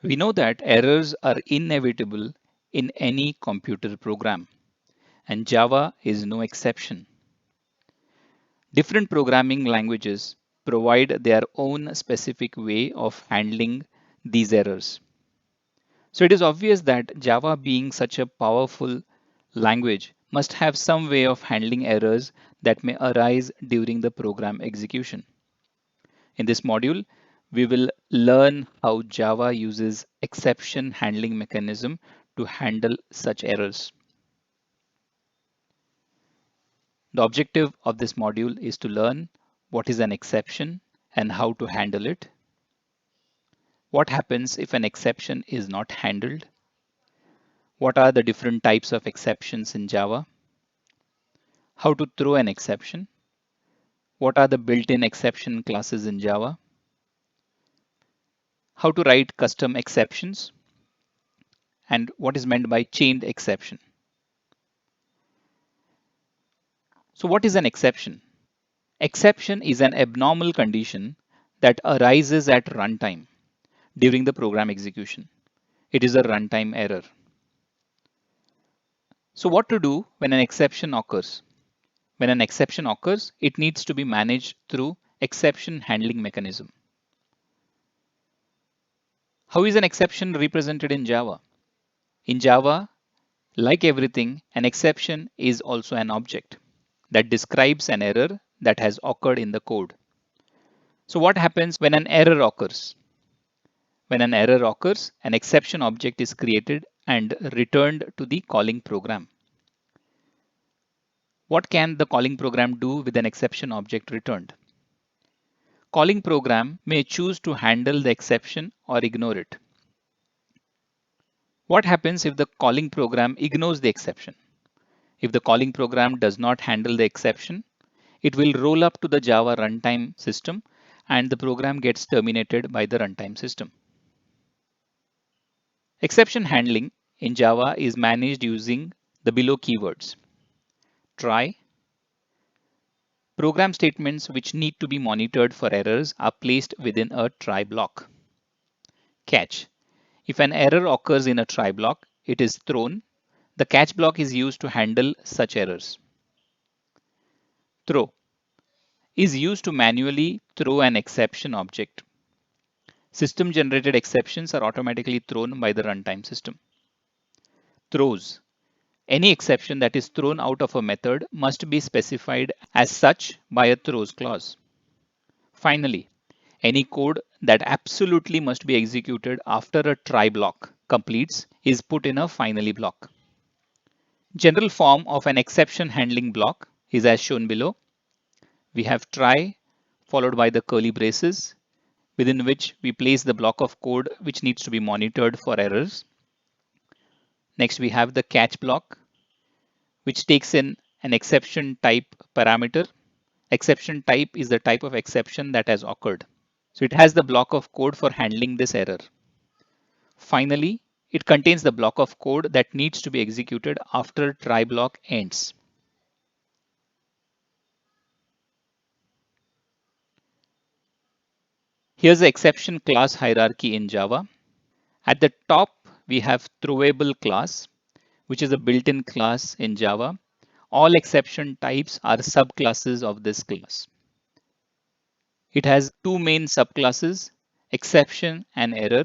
We know that errors are inevitable in any computer program, and Java is no exception. Different programming languages provide their own specific way of handling these errors. So it is obvious that Java, being such a powerful language, must have some way of handling errors that may arise during the program execution. In this module, we will learn how Java uses exception handling mechanism to handle such errors. The objective of this module is to learn what is an exception and how to handle it. What happens if an exception is not handled? What are the different types of exceptions in Java? How to throw an exception? What are the built-in exception classes in Java? How to write custom exceptions? And what is meant by chained exception? So what is an exception? Exception is an abnormal condition that arises at runtime during the program execution. It is a runtime error. So what to do when an exception occurs? When an exception occurs, it needs to be managed through exception handling mechanism. How is an exception represented in Java? In Java, like everything, an exception is also an object that describes an error that has occurred in the code. So what happens when an error occurs? When an error occurs, an exception object is created and returned to the calling program. What can the calling program do with an exception object returned? Calling program may choose to handle the exception or ignore it. What happens if the calling program ignores the exception? If the calling program does not handle the exception, it will roll up to the Java runtime system and the program gets terminated by the runtime system. Exception handling in Java is managed using the below keywords: try. Program statements which need to be monitored for errors are placed within a try block. Catch. If an error occurs in a try block, it is thrown. The catch block is used to handle such errors. Throw is used to manually throw an exception object. System generated exceptions are automatically thrown by the runtime system. Throws. Any exception that is thrown out of a method must be specified as such by a throws clause. Finally, any code that absolutely must be executed after a try block completes is put in a finally block. General form of an exception handling block is as shown below. We have try followed by the curly braces within which we place the block of code which needs to be monitored for errors. Next, we have the catch block, which takes in an exception type parameter. Exception type is the type of exception that has occurred. So it has the block of code for handling this error. Finally, it contains the block of code that needs to be executed after try block ends. Here's the exception class hierarchy in Java. At the top, we have throwable class, which is a built-in class in Java. All exception types are subclasses of this class. It has two main subclasses, exception and error.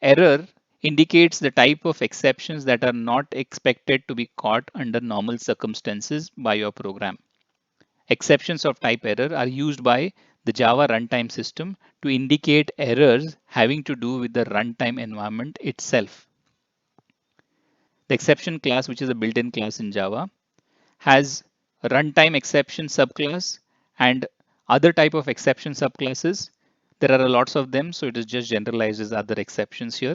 Error indicates the type of exceptions that are not expected to be caught under normal circumstances by your program. Exceptions of type error are used by the Java runtime system to indicate errors having to do with the runtime environment itself. The exception class, which is a built-in class in Java, has a runtime exception subclass and other type of exception subclasses. There are lots of them, so it is just generalized as other exceptions here.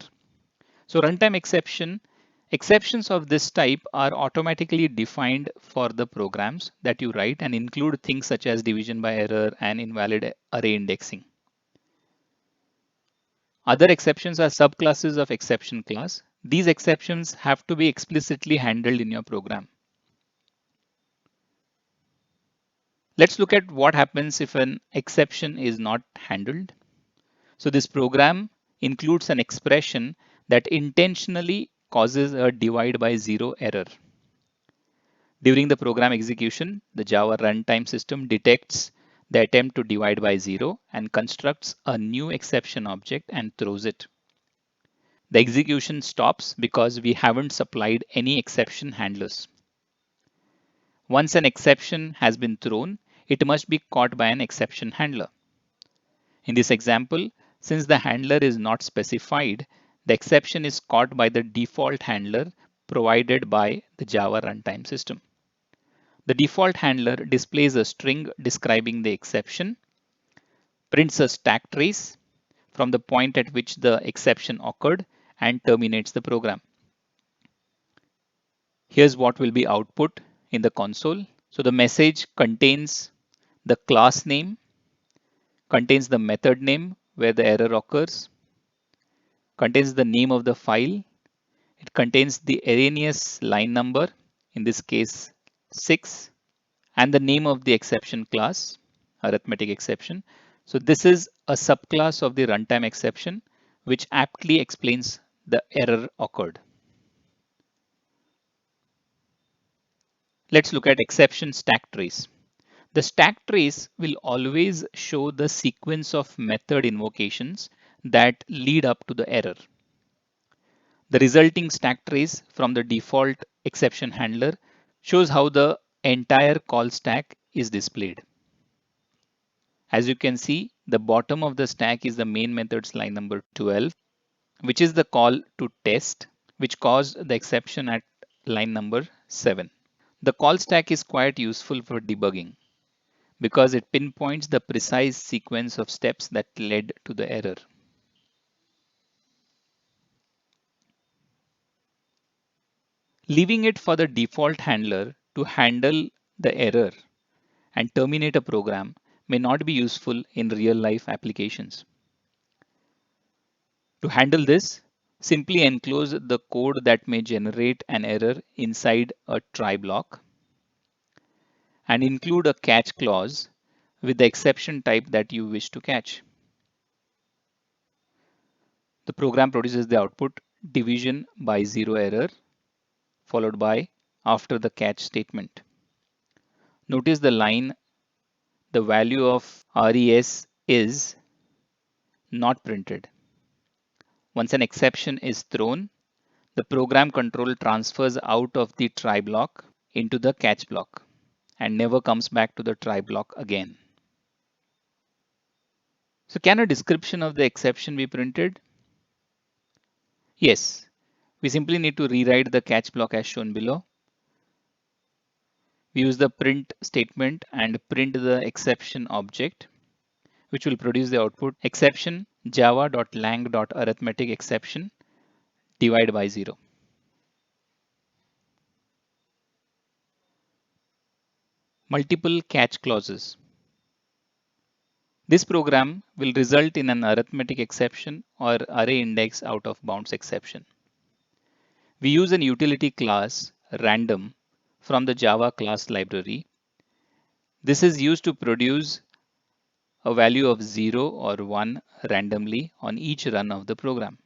So runtime exceptions of this type are automatically defined for the programs that you write and include things such as division by error and invalid array indexing. Other exceptions are subclasses of exception class. These exceptions have to be explicitly handled in your program. Let's look at what happens if an exception is not handled. So this program includes an expression that intentionally causes a divide by zero error. During the program execution, the Java runtime system detects the attempt to divide by zero and constructs a new exception object and throws it. The execution stops because we haven't supplied any exception handlers. Once an exception has been thrown, it must be caught by an exception handler. In this example, since the handler is not specified, the exception is caught by the default handler provided by the Java runtime system. The default handler displays a string describing the exception, prints a stack trace from the point at which the exception occurred, and terminates the program. Here's what will be output in the console. So the message contains the class name, contains the method name where the error occurs, contains the name of the file, it contains the erroneous line number, in this case 6, and the name of the exception class, arithmetic exception. So this is a subclass of the runtime exception, which aptly explains the error occurred. Let's look at exception stack trace. The stack trace will always show the sequence of method invocations that lead up to the error. The resulting stack trace from the default exception handler shows how the entire call stack is displayed. As you can see, the bottom of the stack is the main method's line number 12, which is the call to test, which caused the exception at line number 7. The call stack is quite useful for debugging because it pinpoints the precise sequence of steps that led to the error. Leaving it for the default handler to handle the error and terminate a program may not be useful in real-life applications. To handle this, simply enclose the code that may generate an error inside a try block and include a catch clause with the exception type that you wish to catch. The program produces the output division by zero error followed by after the catch statement. Notice the line, the value of res is not printed. Once an exception is thrown, the program control transfers out of the try block into the catch block and never comes back to the try block again. So can a description of the exception be printed? Yes, we simply need to rewrite the catch block as shown below. We use the print statement and print the exception object, which will produce the output exception java.lang.arithmetic exception divide by 0. Multiple catch clauses. This program will result in an arithmetic exception or array index out of bounds exception. We use an utility class random from the Java class library. This is used to produce a value of 0 or 1 randomly on each run of the program.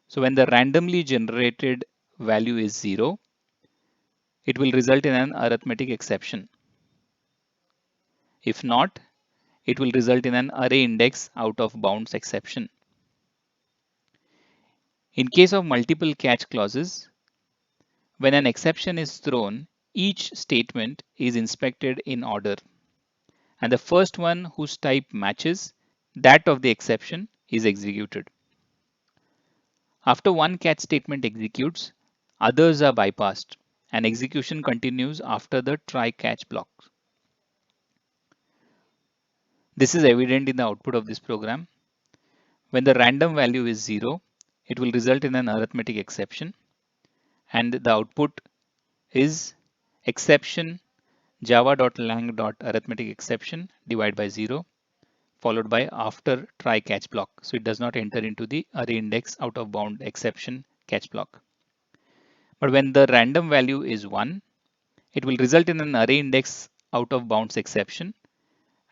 So when the randomly generated value is 0, it will result in an arithmetic exception. If not, it will result in an array index out of bounds exception. In case of multiple catch clauses, when an exception is thrown, each statement is inspected in order, and the first one whose type matches that of the exception is executed. After one catch statement executes, others are bypassed, and execution continues after the try catch block. This is evident in the output of this program. When the random value is 0, it will result in an arithmetic exception, and the output is exception java.lang.arithmetic exception divide by 0 followed by after try catch block. So it does not enter into the array index out of bound exception catch block. But when the random value is 1, it will result in an array index out of bounds exception,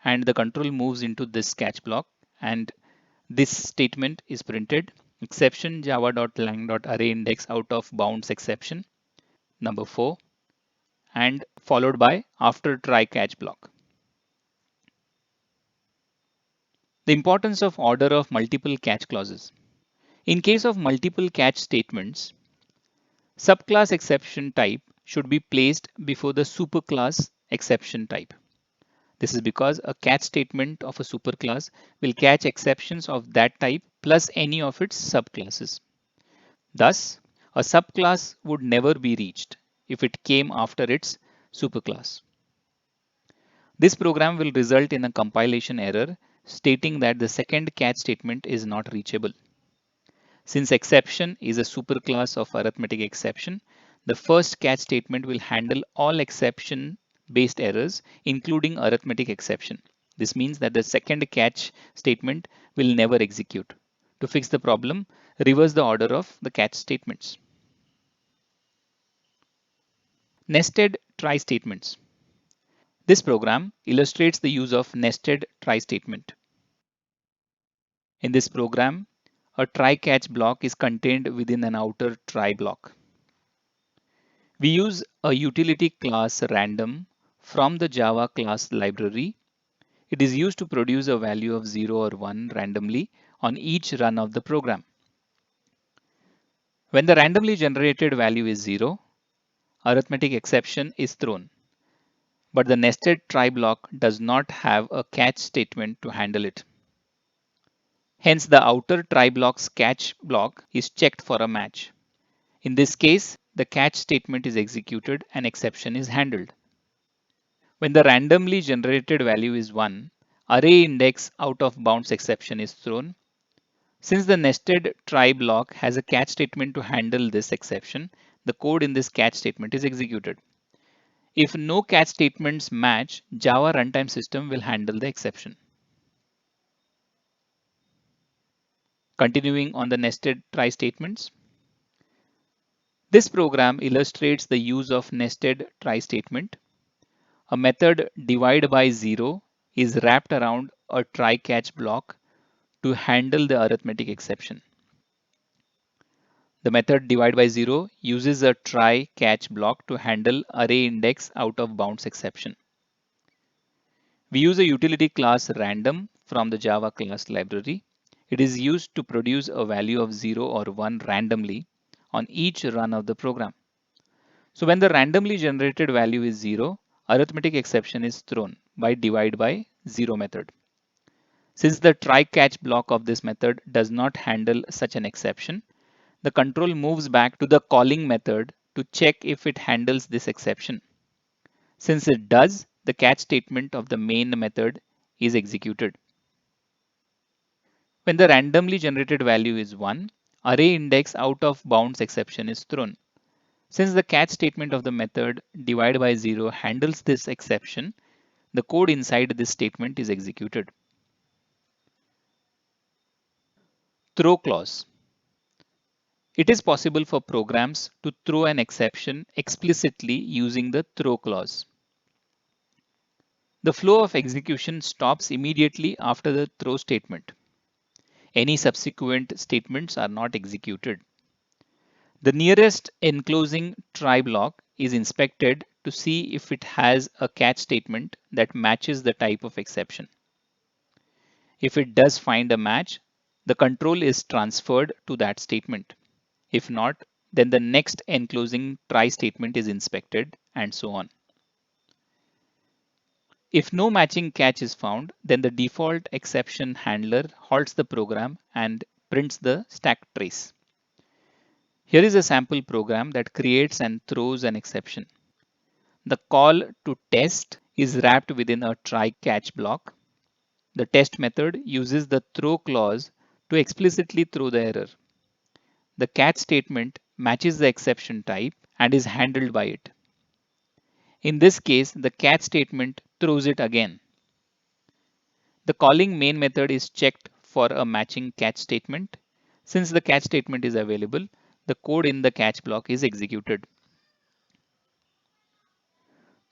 and the control moves into this catch block, and This statement is printed exception java.lang.arrayIndex out of bounds exception number 4 and followed by after try catch block. The importance of order of multiple catch clauses. In case of multiple catch statements, subclass exception type should be placed before the superclass exception type. This is because a catch statement of a superclass will catch exceptions of that type plus any of its subclasses. Thus, a subclass would never be reached if it came after its superclass. This program will result in a compilation error stating that the second catch statement is not reachable. Since exception is a superclass of arithmetic exception, the first catch statement will handle all exception-based errors, including arithmetic exception. This means that the second catch statement will never execute. To fix the problem, reverse the order of the catch statements. Nested try statements. This program illustrates the use of nested try statement. In this program, a try-catch block is contained within an outer try block. We use a utility class random from the Java class library. It is used to produce a value of 0 or 1 randomly on each run of the program. When the randomly generated value is 0, arithmetic exception is thrown. But the nested try block does not have a catch statement to handle it. Hence, the outer try block's catch block is checked for a match. In this case, the catch statement is executed and exception is handled. When the randomly generated value is 1, array index out of bounds exception is thrown. Since the nested try block has a catch statement to handle this exception, the code in this catch statement is executed. If no catch statements match, Java runtime system will handle the exception. Continuing on the nested try statements. This program illustrates the use of nested try statement. A method divide by 0 is wrapped around a try catch block to handle the arithmetic exception. The method divide by 0 uses a try catch block to handle array index out of bounds exception. We use a utility class random from the Java class library. It is used to produce a value of 0 or 1 randomly on each run of the program. So when the randomly generated value is 0, arithmetic exception is thrown by divide by 0 method. Since the try catch block of this method does not handle such an exception, the control moves back to the calling method to check if it handles this exception. Since it does, the catch statement of the main method is executed. When the randomly generated value is 1, array index out of bounds exception is thrown. Since the catch statement of the method divide by 0 handles this exception, the code inside this statement is executed. Throw clause. It is possible for programs to throw an exception explicitly using the throw clause. The flow of execution stops immediately after the throw statement. Any subsequent statements are not executed. The nearest enclosing try block is inspected to see if it has a catch statement that matches the type of exception. If it does find a match, the control is transferred to that statement. If not, then the next enclosing try statement is inspected and so on. If no matching catch is found, then the default exception handler halts the program and prints the stack trace. Here is a sample program that creates and throws an exception. The call to test is wrapped within a try catch block. The test method uses the throw clause to explicitly throw the error. The catch statement matches the exception type and is handled by it. In this case, the catch statement throws it again. The calling main method is checked for a matching catch statement. Since the catch statement is available, the code in the catch block is executed.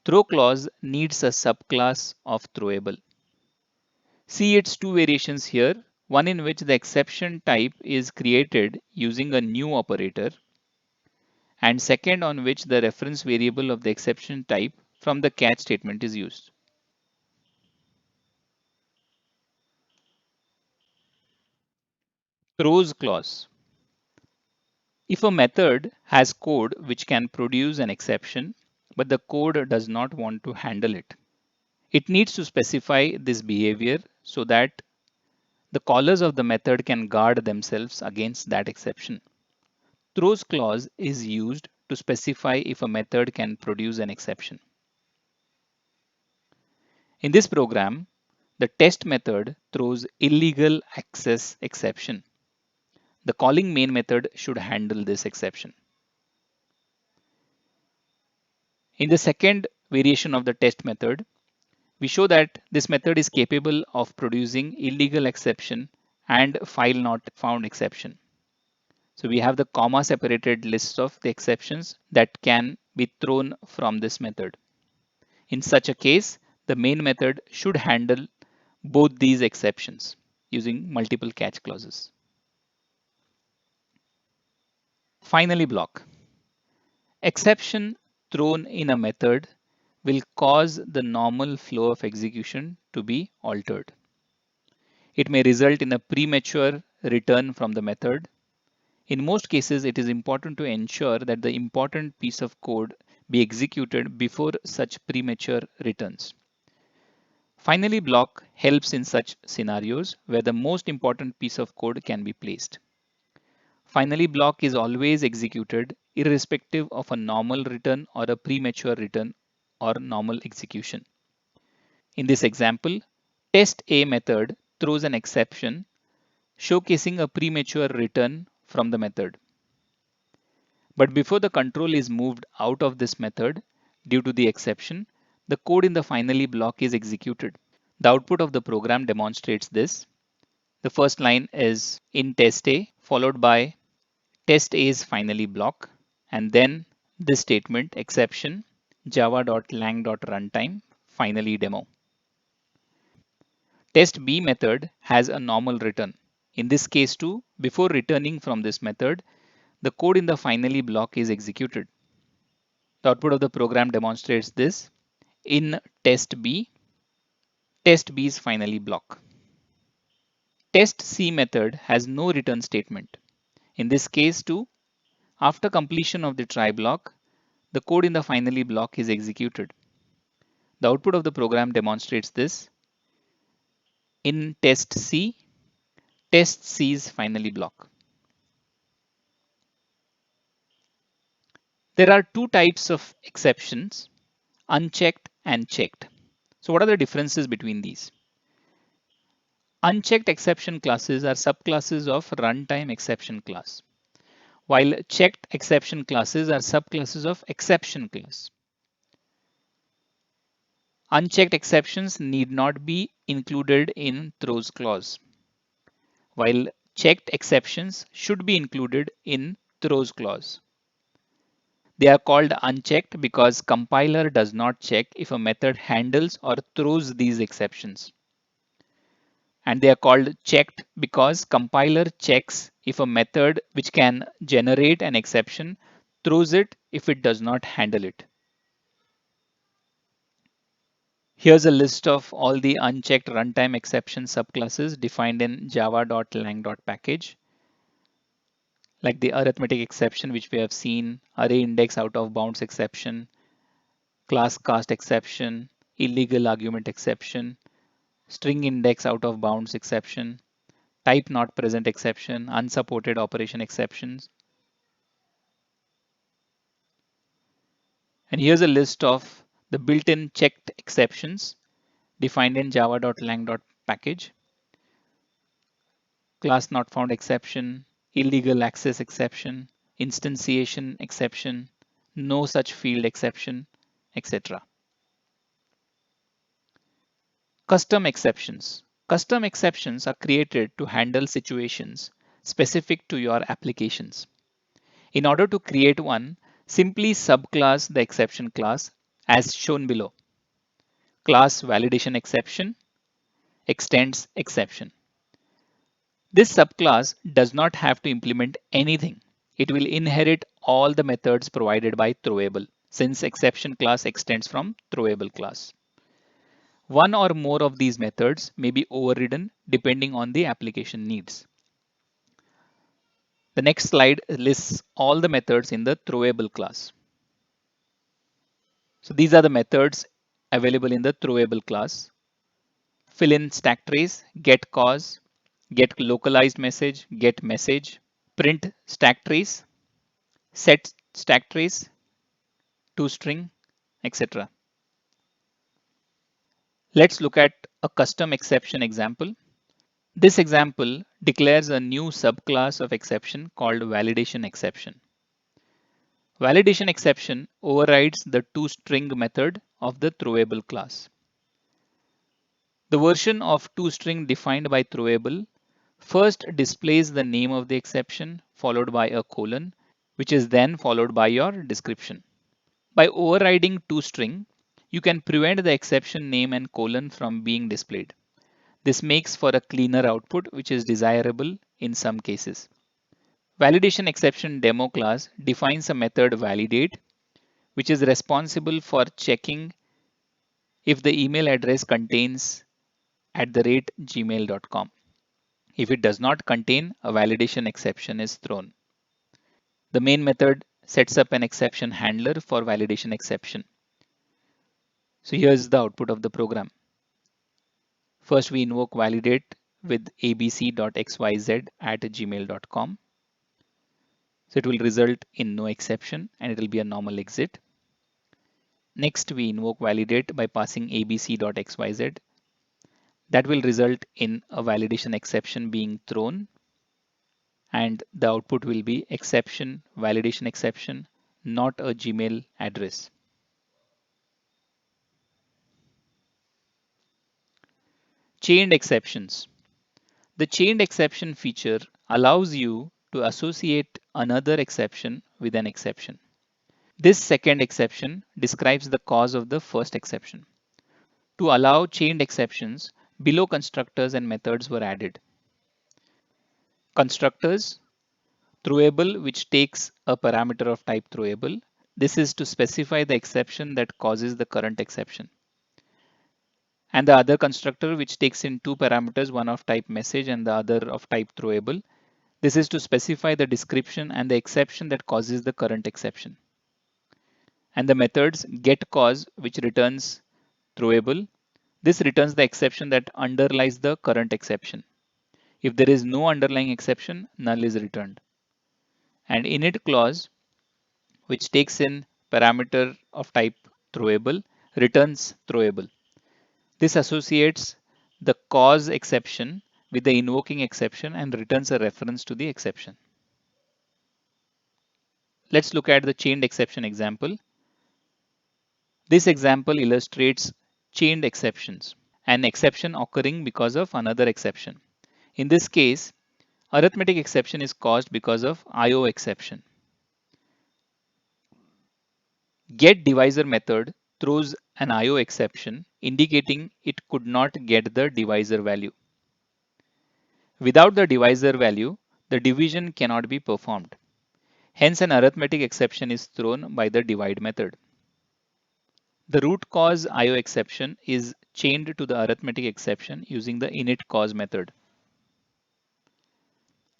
Throw clause needs a subclass of throwable. See its two variations here. one in which the exception type is created using a new operator, and second on which the reference variable of the exception type from the catch statement is used. Throws clause. If a method has code which can produce an exception, but the code does not want to handle it, it needs to specify this behavior so that the callers of the method can guard themselves against that exception. Throws clause is used to specify if a method can produce an exception. In this program, the test method throws illegal access exception. The calling main method should handle this exception. In the second variation of the test method, we show that this method is capable of producing illegal exception and file not found exception. So we have the comma separated list of the exceptions that can be thrown from this method. In such a case, the main method should handle both these exceptions using multiple catch clauses. Finally, block. Exception thrown in a method will cause the normal flow of execution to be altered. It may result in a premature return from the method. In most cases, it is important to ensure that the important piece of code be executed before such premature returns. Finally, block helps in such scenarios where the most important piece of code can be placed. Finally, block is always executed irrespective of a normal return or a premature return or normal execution. In this example, test A method throws an exception showcasing a premature return from the method. But before the control is moved out of this method due to the exception, the code in the finally block is executed. The output of the program demonstrates this. The first line is in test A, followed by test A is finally block, and then this statement exception java.lang.runtime finally demo. Test B method has a normal return. In this case too, before returning from this method, the code in the finally block is executed. The output of the program demonstrates this. In test B is finally block. Test C method has no return statement. In this case too, after completion of the try block, the code in the finally block is executed. The output of the program demonstrates this. In test C's finally block. There are two types of exceptions, unchecked and checked. So what are the differences between these? Unchecked exception classes are subclasses of runtime exception class, while checked exception classes are subclasses of exception class. Unchecked exceptions need not be included in throws clause, while checked exceptions should be included in throws clause. They are called unchecked because compiler does not check if a method handles or throws these exceptions. And they are called checked because compiler checks if a method which can generate an exception throws it if it does not handle it. Here's a list of all the unchecked runtime exception subclasses defined in java.lang.package, like the arithmetic exception, which we have seen, array index out of bounds exception, class cast exception, illegal argument exception, string index out of bounds exception, type not present exception, unsupported operation exceptions. And here's a list of the built-in checked exceptions defined in java.lang.package. Class not found exception, illegal access exception, instantiation exception, no such field exception, etc. Custom exceptions. Custom exceptions are created to handle situations specific to your applications. In order to create one, simply subclass the exception class as shown below. Class validation exception extends exception. This subclass does not have to implement anything. It will inherit all the methods provided by throwable, since exception class extends from throwable class. One or more of these methods may be overridden depending on the application needs. The next slide lists all the methods in the throwable class. So these are the methods available in the throwable class. Fill in stack trace, get cause, get localized message, get message, print stack trace, set stack trace, toString, etc. Let's look at a custom exception example. This example declares a new subclass of exception called validation exception. Validation exception overrides the toString method of the throwable class. The version of toString defined by throwable first displays the name of the exception followed by a colon, which is then followed by your description. By overriding toString, you can prevent the exception name and colon from being displayed. This makes for a cleaner output, which is desirable in some cases. Validation exception demo class defines a method validate, which is responsible for checking if the email address contains @gmail.com. If it does not contain, a validation exception is thrown. The main method sets up an exception handler for validation exception. So here's the output of the program. First, we invoke validate with abc.xyz@gmail.com. So it will result in no exception and it will be a normal exit. Next, we invoke validate by passing abc.xyz. That will result in a validation exception being thrown, and the output will be exception, validation exception, not a Gmail address. Chained exceptions. The chained exception feature allows you to associate another exception with an exception. This second exception describes the cause of the first exception. To allow chained exceptions, below constructors and methods were added. Constructors, throwable, which takes a parameter of type throwable. This is to specify the exception that causes the current exception. And the other constructor, which takes in two parameters, one of type message and the other of type throwable. This is to specify the description and the exception that causes the current exception. And the methods getCause, which returns throwable. This returns the exception that underlies the current exception. If there is no underlying exception, null is returned. And init clause, which takes in parameter of type throwable, returns throwable. This associates the cause exception with the invoking exception and returns a reference to the exception. Let's look at the chained exception example. This example illustrates chained exceptions, an exception occurring because of another exception. In this case, arithmetic exception is caused because of IO exception. GetDivisor method throws an IO exception indicating it could not get the divisor value. Without the divisor value, the division cannot be performed. Hence, an arithmetic exception is thrown by the divide method. The root cause IO exception is chained to the arithmetic exception using the init cause method.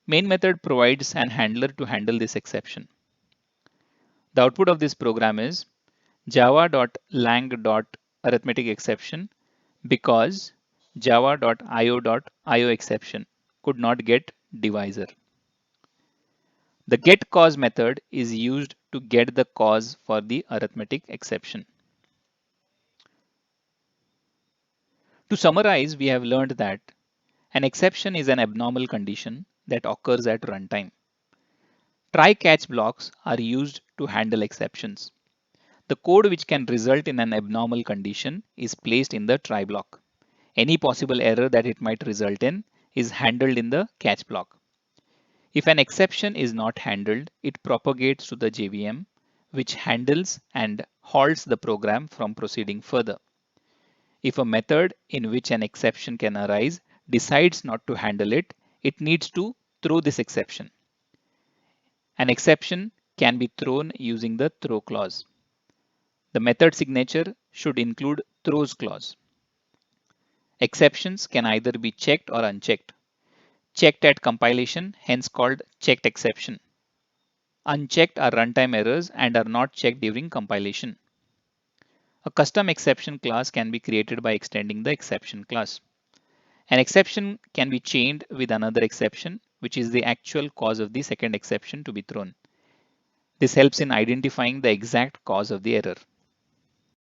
Main method provides an handler to handle this exception. The output of this program is java.lang.arithmeticException because java.io.ioException could not get divisor. The getCause method is used to get the cause for the arithmetic exception. To summarize, we have learned that an exception is an abnormal condition that occurs at runtime. Try-catch blocks are used to handle exceptions. The code which can result in an abnormal condition is placed in the try block. Any possible error that it might result in is handled in the catch block. If an exception is not handled, it propagates to the JVM, which handles and halts the program from proceeding further. If a method in which an exception can arise decides not to handle it, it needs to throw this exception. An exception can be thrown using the throw clause. The method signature should include throws clause. Exceptions can either be checked or unchecked. Checked at compilation, hence called checked exception. Unchecked are runtime errors and are not checked during compilation. A custom exception class can be created by extending the exception class. An exception can be chained with another exception, which is the actual cause of the second exception to be thrown. This helps in identifying the exact cause of the error.